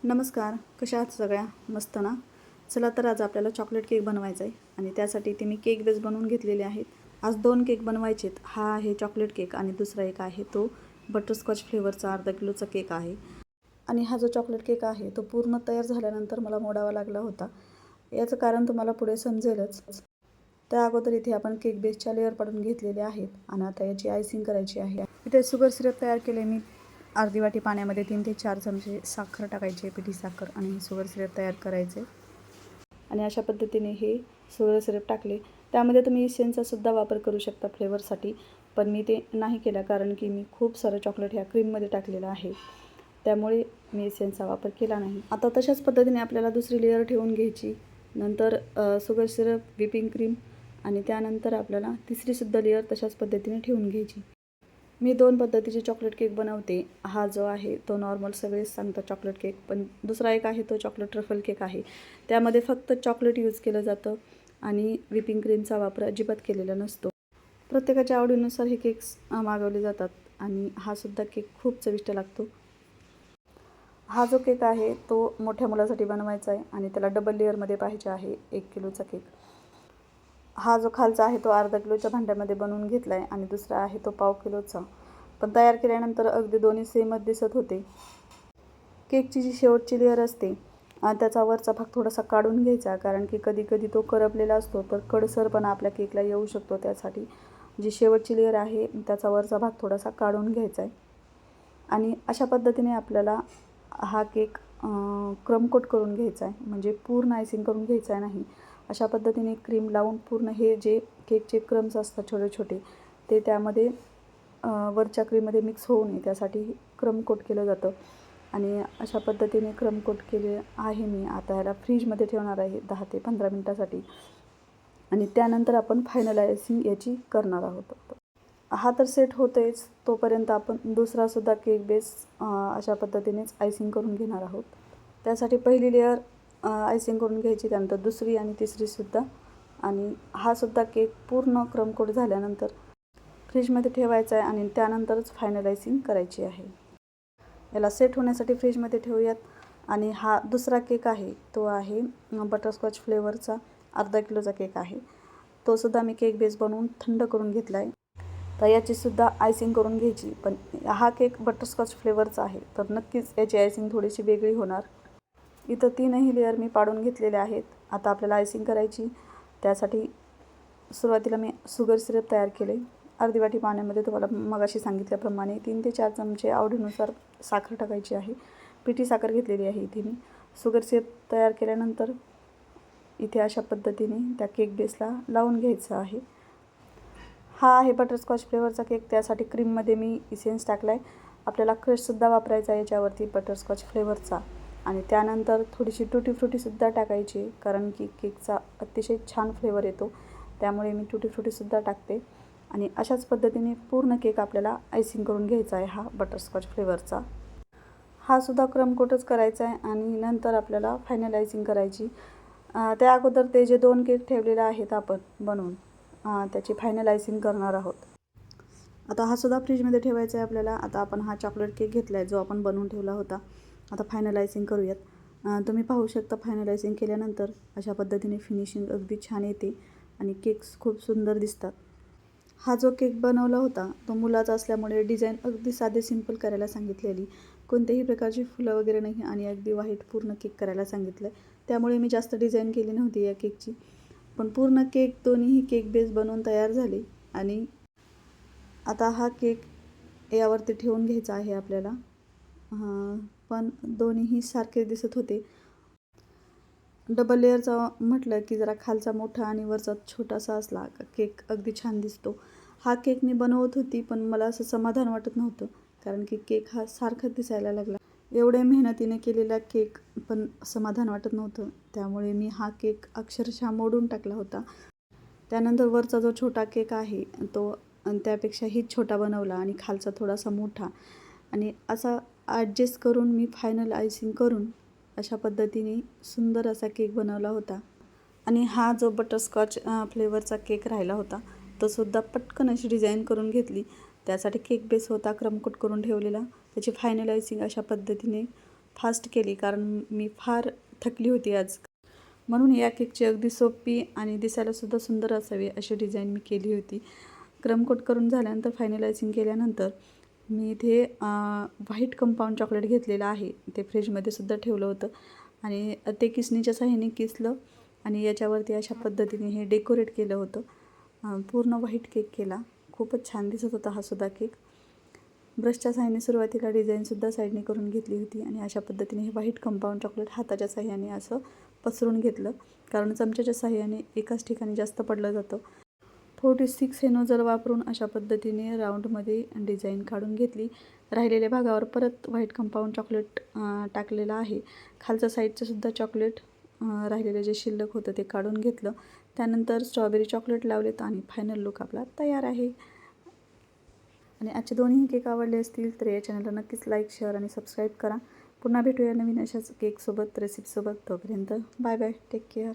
नमस्कार, कशा आहात सगळ्या? मस्त ना? चला तर आज आपल्याला चॉकलेट केक बनवायचा आहे आणि त्यासाठी ते मी केक बेस बनवून घेतलेले आहेत. आज 2 केक बनवायचे आहेत. हा आहे चॉकलेट केक आणि दुसरा एक आहे तो बटरस्कॉच फ्लेवरचा अर्धा किलोचा केक आहे. आणि हा जो चॉकलेट केक आहे तो पूर्ण तयार झाल्यानंतर मला मोडावा लागला होता. याचं कारण तुम्हाला पुढे समजेलच. त्या अगोदर इथे आपण केक बेसच्या लेअर पाडून घेतलेले आहेत आणि आता याची आयसिंग करायची आहे. इथे शुगर सिरप तयार केले मी. अर्धी वाटी पाण्यामध्ये 3 ते 4 चमचे साखर टाकायची, पिठी साखर, आणि शुगर सिरप तयार करायचे. आणि अशा पद्धतीने हे शुगर सिरप टाकले. त्यामध्ये तुम्ही इसेन्सचा सुद्धा वापर करू शकता फ्लेवरसाठी, पण मी ते नाही केला कारण की मी खूप सारं चॉकलेट ह्या क्रीममध्ये टाकलेलं आहे, त्यामुळे मी इसेन्सचा वापर केला नाही. आता तशाच पद्धतीने आपल्याला दुसरी लेअर ठेवून घ्यायची. नंतर शुगर सिरप, व्हिपिंग क्रीम आणि त्यानंतर आपल्याला तिसरीसुद्धा लेअर तशाच पद्धतीने ठेवून घ्यायची. मी 2 पद्धतीचे चॉकलेट केक बनवते. हा जो आहे तो नॉर्मल सगळेच सांगतात चॉकलेट केक, पण दुसरा एक आहे तो चॉकलेट ट्रफल केक आहे. त्यामध्ये फक्त चॉकलेट यूज केलं जातं आणि व्हिपिंग क्रीमचा वापर अजिबात केलेला नसतो. प्रत्येकाच्या आवडीनुसार हे केक्स मागवले जातात आणि हा सुद्धा केक खूप चविष्ट लागतो. हा जो केक आहे तो मोठ्या मुलासाठी बनवायचा आहे आणि त्याला डबल लेअरमध्ये पाहिजे आहे 1 किलोचा केक. हा जो खालचा आहे तो अर्धा किलोच्या भांड्यामध्ये बनवून घेतला आहे आणि दुसरा आहे तो पाव किलोचा. पण तयार केल्यानंतर अगदी दोन्ही सेमच दिसत होते. केकची जी शेवटची लेअर असते त्याचा वरचा भाग थोडासा काढून घ्यायचा, कारण की कधी कधी तो करपलेला असतो तर कडसरपणा आपल्या केकला येऊ शकतो. त्यासाठी जी शेवटची लेअर आहे त्याचा वरचा भाग थोडासा काढून घ्यायचा आहे. आणि अशा पद्धतीने आपल्याला हा केक क्रम कोट करून घ्यायचा आहे, म्हणजे पूर्ण आयसिंग करून घ्यायचा आहे नाही. अशा पद्धतीने क्रीम लावून पूर्ण हे जे केकचे क्रम्स असतात छोटे छोटे ते त्यामध्ये वरच्या क्रीममध्ये मिक्स होऊ नये त्यासाठी क्रम कोट केलं जातं. आणि अशा पद्धतीने क्रम कोट केले आहे मी. आता ह्याला फ्रीजमध्ये ठेवणार आहे 10 ते 15 मिनटासाठी आणि त्यानंतर आपण फायनल आयसिंग याची करणार आहोत. हा तर सेट होतोच, तोपर्यंत आपण दुसरासुद्धा केक बेस अशा पद्धतीनेच आयसिंग करून घेणार आहोत. त्यासाठी पहिली लेअर आयसिंग करून घ्यायची, त्यानंतर दुसरी आणि तिसरीसुद्धा. आणि हा सुद्धा केक पूर्ण क्रम कोट झाल्यानंतर फ्रीजमध्ये ठेवायचा आहे आणि त्यानंतरच फायनल आयसिंग करायची आहे. याला सेट होण्यासाठी फ्रीजमध्ये ठेवूयात. आणि हा दुसरा केक आहे तो आहे बटरस्कॉच फ्लेवरचा अर्धा किलोचा केक आहे. तो सुद्धा मी केक बेस बनवून थंड करून घेतला आहे. तर याचीसुद्धा आयसिंग करून घ्यायची. पण हा केक बटरस्कॉच फ्लेवरचा आहे तर नक्कीच याची आयसिंग थोडीशी वेगळी होणार. इथं 3ही लेअर मी पाडून घेतलेल्या आहेत. आता आपल्याला आयसिंग करायची. त्यासाठी सुरुवातीला मी शुगर सिरप तयार केले. अर्धी वाटी पाण्यामध्ये तुम्हाला मगाशी सांगितल्याप्रमाणे 3 ते 4 चमचे आवडीनुसार साखर टाकायची आहे. पिठी साखर घेतलेली आहे इथे मी. शुगर सिरप तयार केल्यानंतर इथे अशा पद्धतीने त्या केक बेसला लावून घ्यायचं आहे. हा आहे बटरस्कॉच फ्लेवरचा केक. त्यासाठी क्रीममध्ये मी इसेन्स टाकला आहे. आपल्याला क्रशसुद्धा वापरायचा आहे याच्यावरती बटरस्कॉच फ्लेवरचा. आणि त्यानंतर थोडीशी टुटी फ्रुटीसुद्धा टाकायची, कारण की केकचा अतिशय छान फ्लेवर येतो, त्यामुळे मी टुटी फ्रुटीसुद्धा टाकते. आणि अशाच पद्धतीने पूर्ण केक आपल्याला आयसिंग करून घ्यायचा आहे हा बटरस्कॉच फ्लेवरचा. हा सुद्धा क्रम कोटच करायचा आहे आणि नंतर आपल्याला फायनल आयसिंग करायची. त्या अगोदर ते जे 2 केक ठेवलेले आहेत आपण बनवून त्याची फायनल आयसिंग करणार आहोत. आता हा सुद्धा फ्रीजमध्ये ठेवायचा आहे आपल्याला. आता आपण हा चॉकलेट केक घेतला आहे जो आपण बनवून ठेवला होता. आता फायनल आयसिंग करूयात. तुम्ही पाहू शकता फायनल आयसिंग केल्यानंतर अशा पद्धतीने फिनिशिंग अगदी छान येते आणि केक्स खूप सुंदर दिसतात. हा जो केक बनवला होता तो मुलाचा असल्यामुळे डिझाईन अगदी साधे सिंपल करायला सांगितलेली. कोणत्याही प्रकारची फुलं वगैरे नाही आणि अगदी व्हाईट पूर्ण केक करायला सांगितलं आहे. त्यामुळे मी जास्त डिझाईन केली नव्हती या केकची. पण पूर्ण केक दोन्हीही केक बेस बनवून तयार झाले. आणि आता हा केक यावरती ठेवून घ्यायचा आहे आपल्याला. पण दोन्हीही सारखे दिसत होते. डबल लेअरचा म्हटलं की जरा खालचा मोठा आणि वरचा छोटासा असला का केक अगदी छान दिसतो. हा केक मी बनवत होती पण मला असं समाधान वाटत नव्हतं, कारण की केक हा सारखाच दिसायला लागला. एवढ्या मेहनतीने केलेला केक पण समाधान वाटत नव्हतं, त्यामुळे मी हा केक अक्षरशः मोडून टाकला होता. त्यानंतर वरचा जो छोटा केक आहे तो त्यापेक्षाही छोटा बनवला आणि खालचा थोडासा मोठा. आणि असा ॲडजस्ट करून मी फायनल आयसिंग करून अशा पद्धतीने सुंदर असा केक बनवला होता. आणि हा जो बटरस्कॉच फ्लेवरचा केक राहिला होता तो सुद्धा पटकन अशी डिझाईन करून घेतली. त्यासाठी केक बेस होता क्रमकोट करून ठेवलेला, त्याची फायनल आयसिंग अशा पद्धतीने फास्ट केली कारण मी फार थकली होती आज. म्हणून या केकची अगदी सोपी आणि दिसायलासुद्धा सुंदर असावी अशी डिझाईन मी केली होती. क्रम कोट करून झाल्यानंतर फायनलायझिंग केल्यानंतर मी इथे व्हाईट कंपाऊंड चॉकलेट घेतलेलं आहे. ते फ्रीजमध्ये सुद्धा ठेवलं होतं आणि ते किसणीच्या साहाय्याने किसलं आणि याच्यावरती अशा पद्धतीने हे डेकोरेट केलं होतं. पूर्ण व्हाईट केक केला. खूपच छान दिसत होता हा सुद्धा केक. ब्रशच्या साहाय्याने सुरुवातीला डिझाईनसुद्धा साईडने करून घेतली होती आणि अशा पद्धतीने हे व्हाईट कंपाऊंड चॉकलेट हाताच्या साहाय्याने असं पसरून घेतलं कारण चमच्याच्या साहाय्याने एकाच ठिकाणी जास्त पडलं जातं. 46 हे नोझल वापरून अशा पद्धतीने राऊंडमध्ये डिझाईन काढून घेतली. राहिलेल्या भागावर परत व्हाईट कंपाऊंड चॉकलेट टाकलेलं आहे. खालचं साईडचं सुद्धा चॉकलेट राहिलेलं जे शिल्लक होतं ते काढून घेतलं. त्यानंतर स्ट्रॉबेरी चॉकलेट लावलेत आणि फायनल लुक आपला तयार आहे. आणि आजचे दोन्ही केक आवडले असतील तर या चॅनलला नक्कीच लाईक, शेअर आणि सबस्क्राईब करा. पुन्हा भेटूया नवीन अशाच केकसोबत, रेसिपीसोबत. तोपर्यंत बाय बाय, टेक केअर.